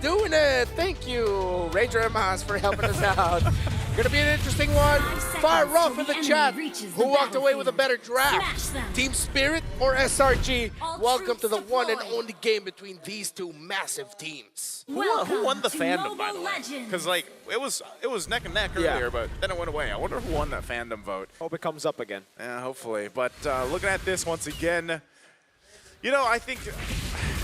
doing it. Thank you, Ranger Emas, for helping us out. Gonna be an interesting one. Fire off in the chat. Who walked away with a better draft? Team Spirit or SRG? Welcome to the one and only game between these two massive teams. Who won the fandom, by the way? Because like it was neck and neck earlier, but then it went away. I wonder who won that fandom vote. Hope it comes up again. Yeah, hopefully. But looking at this once again, you know, I think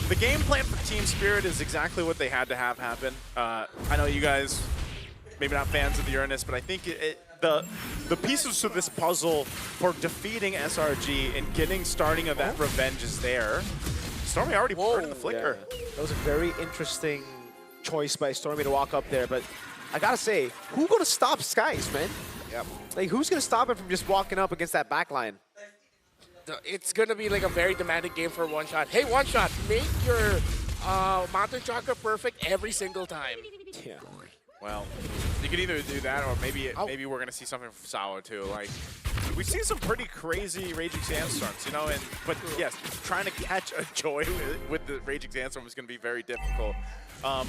the game plan for Team Spirit is exactly what they had to have happen. I know you guys maybe not fans of the Uranus, but I think the pieces to this puzzle for defeating SRG and getting starting of that revenge is there. Stormy already burned the flicker. Yeah. That was a very interesting choice by Stormy to walk up there, but I gotta say, who's gonna stop Skies, man? Yep. Like, who's gonna stop him from just walking up against that backline? It's gonna be like a very demanding game for One Shot. Hey, One Shot, make your Mountain Chakra perfect every single time. Yeah. Well, you could either do that, or maybe we're gonna see something from Sao too. Like, we've seen some pretty crazy Raging Sandstorms, you know. But yes, trying to catch a Joy with the Raging Sandstorm is gonna be very difficult.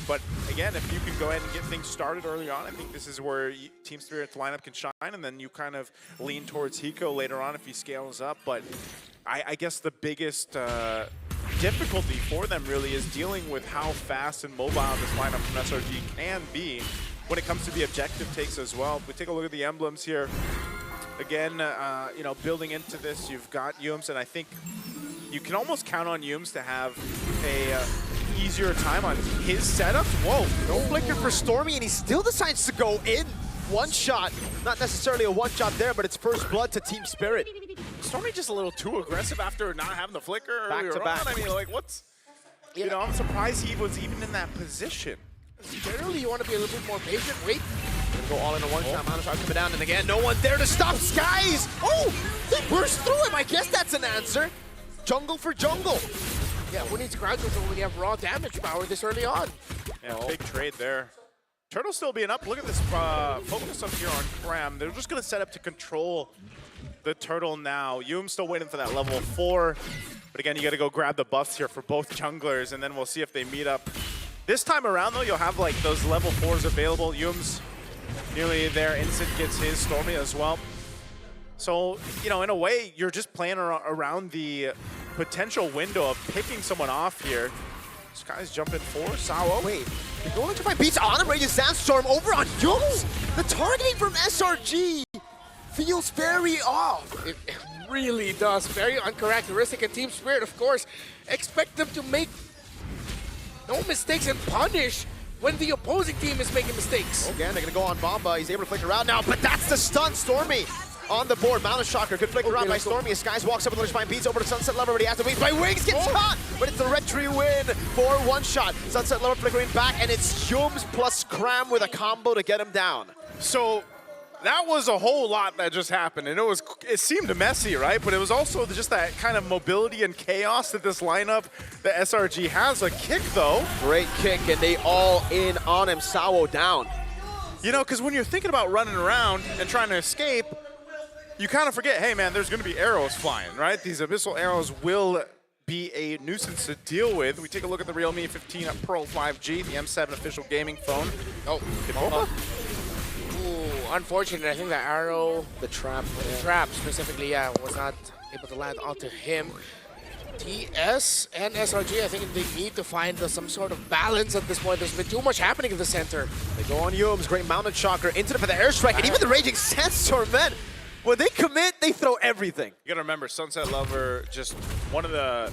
But again, if you can go ahead and get things started early on, I think this is where Team Spirit's lineup can shine, and then you kind of lean towards Hiko later on if he scales up. But I guess the biggest difficulty for them really is dealing with how fast and mobile this lineup from SRG can be when it comes to the objective takes as well. We take a look at the emblems here. Again, you know, building into this, you've got Yums, and I think you can almost count on Yums to have a easier time on his setups. Whoa, No flicker for Stormy, and he still decides to go in. One shot, not necessarily a one shot there, but it's first blood to Team Spirit. Stormy just a little too aggressive after not having the flicker Back earlier to back. on. I mean, like, what's... You know, I'm surprised he was even in that position. Generally, you want to be a little bit more patient. Wait. Gonna go all in a one shot. Mountain Shot coming down, and again, no one there to stop Skies. Oh, they burst through him. I guess that's an answer. Jungle for jungle. Yeah, who needs crowd control when you have raw damage power this early on? Yeah, big trade there. Turtle still being up. Look at this focus up here on Cram. They're just going to set up to control the Turtle now. Yum still waiting for that level 4. But again, you got to go grab the buffs here for both junglers, and then we'll see if they meet up. This time around, though, you'll have like those level 4s available. Yum's nearly there. Instant gets his, Stormy as well. So, you know, in a way, you're just playing around the potential window of picking someone off here. This guy's jumping for Sao. Wait, the Golden Electrify beats on him. Raging Sandstorm over on Yums. The targeting from SRG feels very off. It really does. Very uncharacteristic. And Team Spirit, of course, expect them to make no mistakes and punish when the opposing team is making mistakes. Again, they're going to go on Bomba. He's able to flicker out now, but that's the stun. Stormy on the board. Mountain Shocker, good flicker out by Stormy. As Skies walks up with the spine, beats over to Sunset Lover, but he has to wait by Wings, gets caught, but it's the red tree win for one shot. Sunset Lover flickering back, and it's Yums plus Cram with a combo to get him down. So that was a whole lot that just happened, and it seemed messy, right? But it was also just that kind of mobility and chaos that this lineup, the SRG has. A kick, though. Great kick, and they all in on him. Sao down. You know, because when you're thinking about running around and trying to escape, you kind of forget, hey, man, there's going to be arrows flying, right? These abyssal arrows will be a nuisance to deal with. We take a look at the Realme 15 Pro 5G, the M7 official gaming phone. Oh, ooh, unfortunate. I think the arrow, The trap. the trap specifically, yeah, was not able to land onto him. TS and SRG, I think they need to find some sort of balance at this point. There's been too much happening in the center. They go on Yums, great Mountain Shocker, into for the airstrike, and even the Raging Sandstorm, man. When they commit, they throw everything. You gotta remember, Sunset Lover, just one of the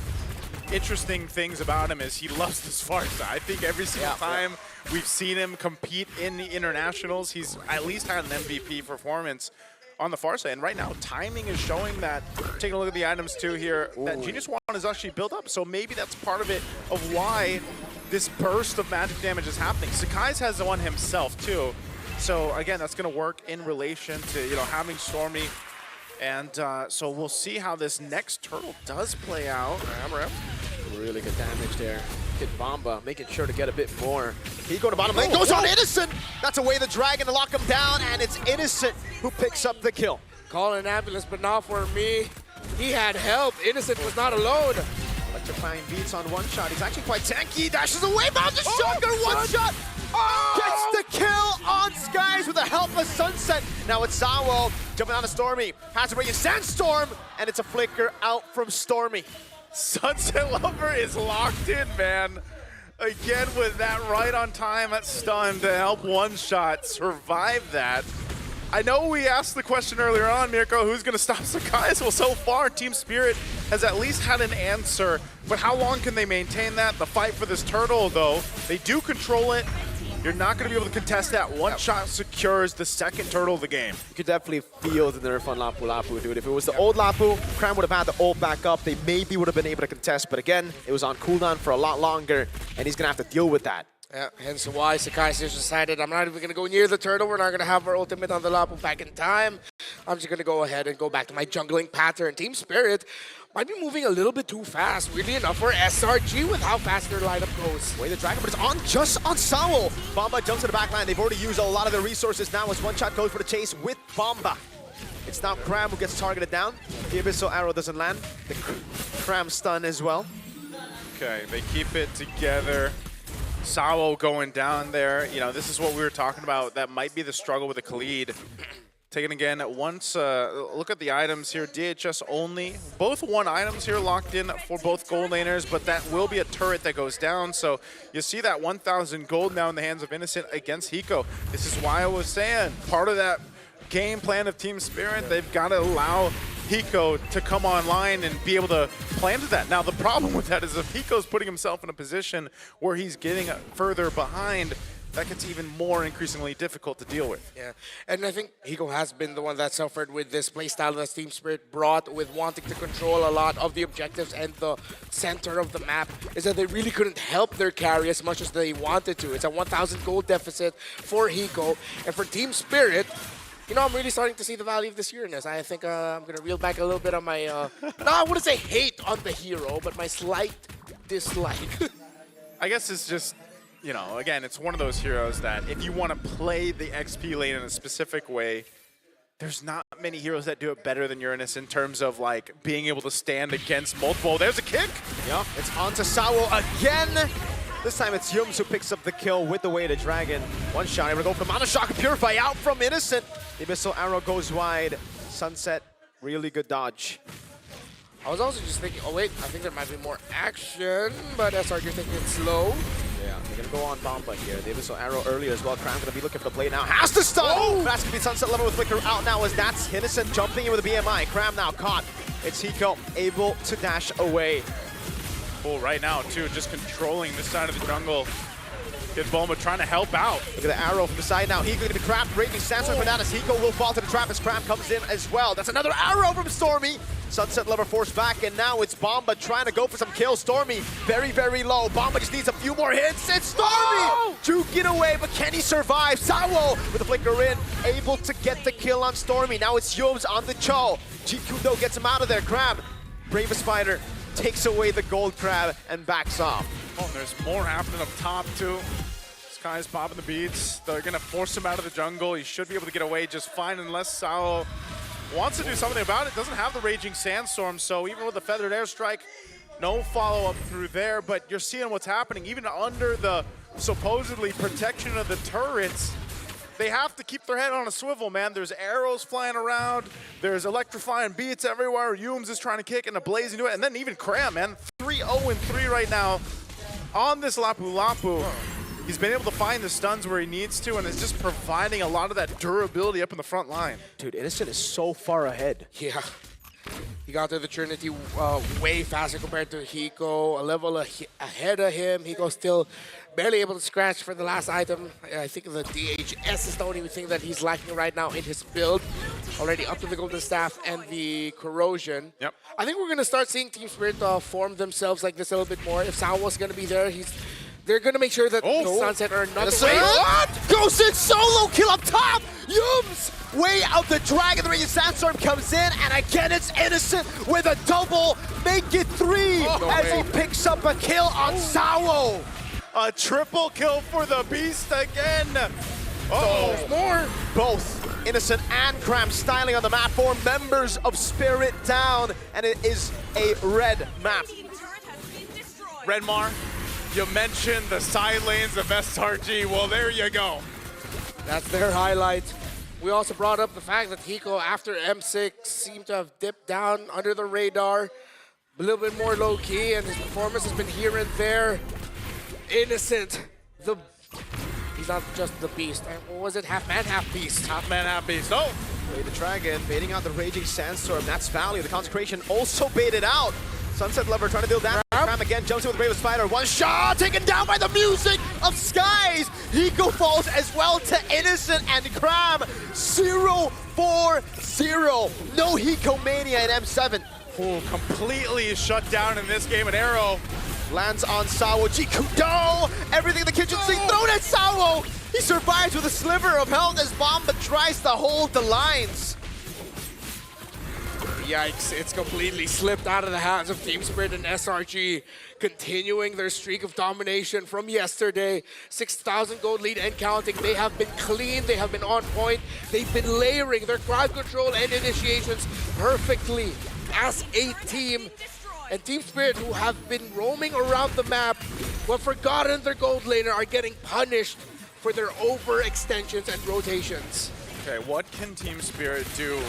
interesting things about him is he loves this Farsa. I think every single time we've seen him compete in the internationals, he's at least had an MVP performance on the Farsa. And right now, timing is showing that, taking a look at the items too here, that Genius Wand is actually built up. So maybe that's part of it, of why this burst of magic damage is happening. Sakai's has the one himself too. So again, that's going to work in relation to, you know, having Stormy. And so we'll see how this next turtle does play out. Really good damage there. Hit Bomba, making sure to get a bit more. He go to bottom lane, goes on Innocent! That's away the dragon to lock him down, and it's Innocent who picks up the kill. Call an ambulance, but not for me. He had help. Innocent was not alone. Electrifying beats on one shot. He's actually quite tanky. Dashes away. Bounces Shocker. One shot. Gets the kill on Skies with the help of Sunset. Now it's Zawo jumping on to Stormy. Has a Radiant Sandstorm, and it's a flicker out from Stormy. Sunset Lover is locked in, man. Again with that right on time at stun to help one shot survive that. I know we asked the question earlier on, Mirko, who's going to stop Sakai's? Well, so far, Team Spirit has at least had an answer, but how long can they maintain that? The fight for this turtle, though, they do control it. You're not going to be able to contest that. One shot secures the second turtle of the game. You could definitely feel the nerf on Lapu Lapu, dude. If it was the old Lapu, Cram would have had the ult back up. They maybe would have been able to contest, but again, it was on cooldown for a lot longer, and he's going to have to deal with that. Yeah, hence why Sakai just decided I'm not even going to go near the turtle. We're not going to have our ultimate on the Lapu back in time. I'm just going to go ahead and go back to my jungling pattern. Team Spirit might be moving a little bit too fast, weirdly enough, for SRG with how fast their lineup goes. Way the dragon, but it's on just on Sawo. Bomba jumps to the back line. They've already used a lot of their resources now as one shot goes for the chase with Bomba. It's now Cram who gets targeted down. The Abyssal Arrow doesn't land. The Cram stun as well. Okay, they keep it together. Sawo going down there. You know, this is what we were talking about. That might be the struggle with the Khalid. Taken again, once, look at the items here, DHS only. Both one items here locked in for both gold laners, but that will be a turret that goes down. So you see that 1,000 gold now in the hands of Innocent against Hiko. This is why I was saying, part of that game plan of Team Spirit, they've got to allow Hiko to come online and be able to plan to that. Now, the problem with that is if Hiko's putting himself in a position where he's getting further behind, that gets even more increasingly difficult to deal with. Yeah, and I think Hiko has been the one that suffered with this playstyle that Team Spirit brought with wanting to control a lot of the objectives and the center of the map, is that they really couldn't help their carry as much as they wanted to. It's a 1,000 gold deficit for Hiko, and for Team Spirit, you know, I'm really starting to see the value of this Uranus. I think I'm going to reel back a little bit on my, no, I wouldn't say hate on the hero, but my slight dislike. I guess it's just, you know, again, it's one of those heroes that if you want to play the XP lane in a specific way, there's not many heroes that do it better than Uranus in terms of, like, being able to stand against multiple. There's a kick! Yep, it's onto Sawo again. This time it's Yums who picks up the kill with the Weighted Dragon. One shot, able to go for the Mana Shock and Purify out from Innocent. The Abyssal Arrow goes wide. Sunset, really good dodge. I was also just thinking, oh wait, I think there might be more action, but SRG thinking it's slow. Yeah, they're going to go on Bomba here. The Abyssal Arrow earlier as well. Cram's going to be looking for the play now. Has to stun! Oh! That's going to be Sunset Level with Flicker out now as that's Innocent jumping in with a BMI. Cram now caught. It's Hiko able to dash away. Cool, right now, too, just controlling this side of the jungle. Kid Bulma trying to help out. Look at the arrow from the side now. Hiko going to be trapped. Raging Sandstorm Bananas. Hiko will fall to the trap as Cram comes in as well. That's another arrow from Stormy. Sunset Lover forced back, and now it's Bomba trying to go for some kills. Stormy very, very low. Bomba just needs a few more hits. It's Stormy! Juking away, but can he survive? Sawo with a flicker in, able to get the kill on Stormy. Now it's Yums on the Cho. GQ though gets him out of there. Crab, bravest fighter, takes away the gold crab and backs off. Oh, and there's more happening up top, too. Sky's popping the beats. They're going to force him out of the jungle. He should be able to get away just fine unless Sao wants to do something about it. Doesn't have the Raging Sandstorm, so even with the Feathered Airstrike, no follow-up through there. But you're seeing what's happening. Even under the supposedly protection of the turrets, they have to keep their head on a swivel, man. There's arrows flying around. There's electrifying beats everywhere. Yums is trying to kick and a blaze into it. And then even Cram, man. 3-0-3 right now on this Lapu Lapu. He's been able to find the stuns where he needs to, and is just providing a lot of that durability up in the front line. Dude, Innocent is so far ahead. Yeah. He got to the Trinity way faster compared to Hiko, a level ahead of him. Hiko's still barely able to scratch for the last item. I think the DHS is the only thing that he's lacking right now in his build. Already up to the Golden Staff and the Corrosion. Yep. I think we're going to start seeing Team Spirit form themselves like this a little bit more. If Sawo's going to be there, they're going to make sure that Sunset are not the way. What? Goes in solo kill up top. Yums way out the dragon. The Raging Sandstorm comes in, and again it's Innocent with a double. Make it 3 as he picks up a kill on Sawo. A triple kill for the Beast again. Oh, there's more. Both Innocent and Cram styling on the map. 4 members of Spirit down, and it is a red map. Redmar, you mentioned the side lanes of SRG. Well, there you go. That's their highlight. We also brought up the fact that Hiko, after M6, seemed to have dipped down under the radar, a little bit more low-key, and his performance has been here and there. Innocent, he's not just the beast. What was it? Half man, half beast. Half man, half beast. Oh! Way the Dragon, baiting out the Raging Sandstorm. That's Valley. The Consecration also baited out. Sunset Lover trying to deal damage. Cram again, jumps in with the Brave Spider. One shot, taken down by the music of Skies. Hiko falls as well to Innocent and Cram. 0-4-0. No Hiko Mania in M7. Oh, completely shut down in this game. An arrow lands on Sawo. Jikudo! Everything in the kitchen sink thrown at Sawo! He survives with a sliver of health as Bomba tries to hold the lines. Yikes, it's completely slipped out of the hands of Team Spirit and SRG, continuing their streak of domination from yesterday. 6,000 gold lead and counting. They have been clean, they have been on point, they've been layering their crowd control and initiations perfectly as a team. And Team Spirit, who have been roaming around the map, who have forgotten their gold laner, are getting punished for their overextensions and rotations. Okay, what can Team Spirit do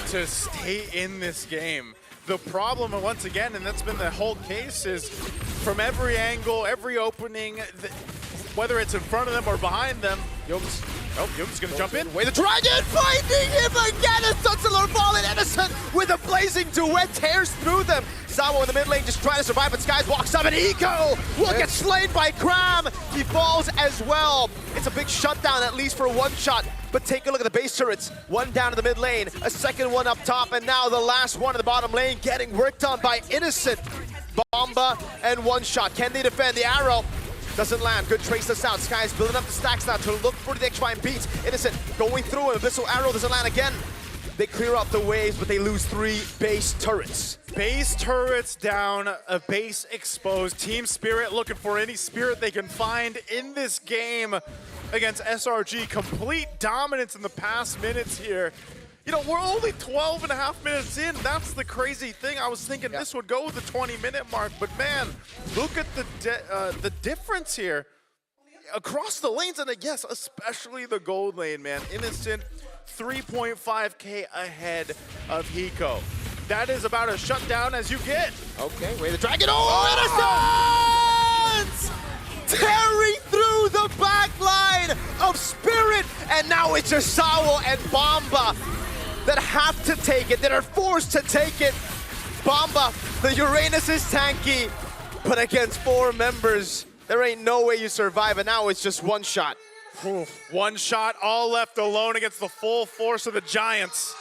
to stay in this game? The problem, once again, and that's been the whole case, is from every angle, every opening, whether it's in front of them or behind them, Yum's gonna jump in. Way the Dragon finding him again, and Sunset falling Innocent with a blazing duet tears through them. Sawo in the mid lane just trying to survive, but Skies walks up and Hiko will get slain by Cram. He falls as well. It's a big shutdown, at least for one shot. But take a look at the base turrets. One down in the mid lane, a second one up top, and now the last one in the bottom lane getting worked on by Innocent. Bomba and one shot. Can they defend? The arrow doesn't land. Good trace this out. Skies building up the stacks now to look for the X-Fine beats. Innocent going through him. Abyssal arrow doesn't land again. They clear up the waves, but they lose 3 base turrets. Base turrets down, a base exposed. Team Spirit looking for any spirit they can find in this game against SRG. Complete dominance in the past minutes here. You know, we're only 12 and a half minutes in. That's the crazy thing. I was thinking this would go with the 20-minute mark, but man, look at the difference here across the lanes, and yes, especially the gold lane, man. Innocent, 3.5K ahead of Hiko. That is about as shut down as you get. Okay, Way the Dragon. Oh, Innocent! Tearing through the back line of Spirit, and now it's Sawo and Bomba that have to take it, that are forced to take it. Bomba, the Uranus is tanky, but against 4 members, there ain't no way you survive, and now it's just one shot. One shot, all left alone against the full force of the Giants.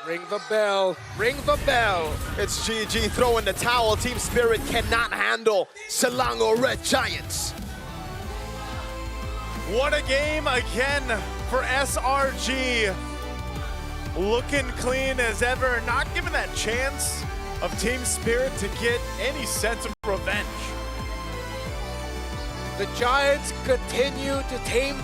Ring the bell, ring the bell. It's GG throwing the towel. Team Spirit cannot handle Selangor Red Giants. What a game again for SRG. Looking clean as ever, not given that chance of Team Spirit to get any sense of revenge. The Giants continue to tame